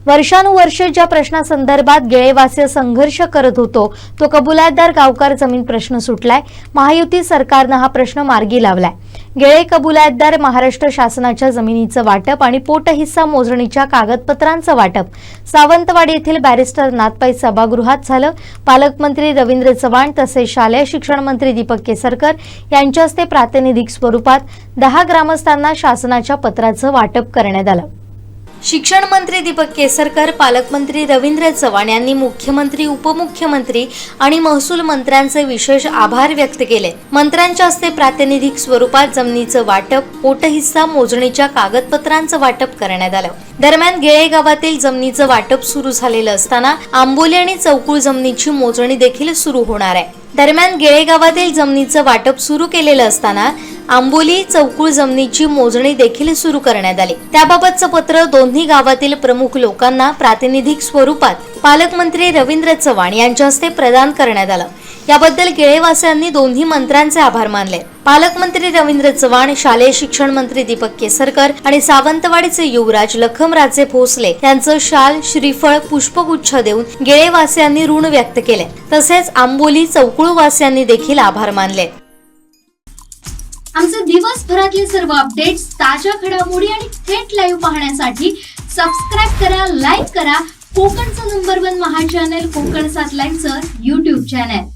वर्षानुवर्षे ज्या प्रश्नासंदर्भात गेळेवासी संघर्ष करत होतो तो कबुलातदार गावकार जमीन प्रश्न सुटलाय। महायुती सरकारनं हा प्रश्न मार्गी लावलाय। गेळे कबुलातदार महाराष्ट्र शासनाच्या जमिनीचं वाटप आणि पोट हिस्सा मोजणीच्या कागदपत्रांचं वाटप सावंतवाडी येथील बॅरिस्टर नाथपाई सभागृहात झालं। पालकमंत्री रवींद्र चव्हाण तसेच शालेय शिक्षण मंत्री दीपक केसरकर यांच्या हस्ते प्रातिनिधिक स्वरूपात 10 ग्रामस्थांना शासनाच्या पत्राचं वाटप करण्यात आलं। शिक्षण मंत्री दीपक केसरकर, पालकमंत्री रवींद्र चव्हाण यांनी मुख्यमंत्री, उपमुख्यमंत्री आणि महसूल मंत्र्यांचे विशेष आभार व्यक्त केले। मंत्र्यांच्या हस्ते प्रातिनिधिक स्वरूपात जमिनीचं वाटप, पोट हिस्सा मोजणीच्या कागदपत्रांचं वाटप करण्यात आलं। दरम्यान गेळे गावातील जमिनीचं वाटप सुरू झालेलं असताना आंबोली आणि चौकुळ जमिनीची मोजणी देखील सुरू होणार आहे। दरम्यान गेळे गावातील जमिनीचं वाटप सुरू केलेलं असताना आंबोली चौकुळ जमिनीची मोजणी देखील सुरू करण्यात आली। त्याबाबतचं पत्र दोन्ही गावातील प्रमुख लोकांना प्रातिनिधिक स्वरूपात पालकमंत्री रवींद्र चव्हाण यांच्या हस्ते प्रदान करण्यात आलं। याबद्दल गेळेवासियांनी दोन्ही मंत्र्यांचे आभार मानले। पालकमंत्री रवींद्र चव्हाण, शालेय शिक्षण मंत्री दीपक केसरकर आणि सावंतवाडीचे युवराज लखमराजे भोसले यांचं शाल, श्रीफळ, पुष्पगुच्छ देऊन गेळेवासियांनी ऋण व्यक्त केले। तसेच आंबोली चौकुळवासियांनी देखील आभार मानले। आमचे दिवसभरातले सर्व अपडेट्स, ताज्या घडामोडी आणि थेट लाईव्ह पाहण्यासाठी सबस्क्राइब करा, लाईक करा कोकणचं नंबर 1 महा चॅनल कोकण 7 लाईव्हचं YouTube चॅनल।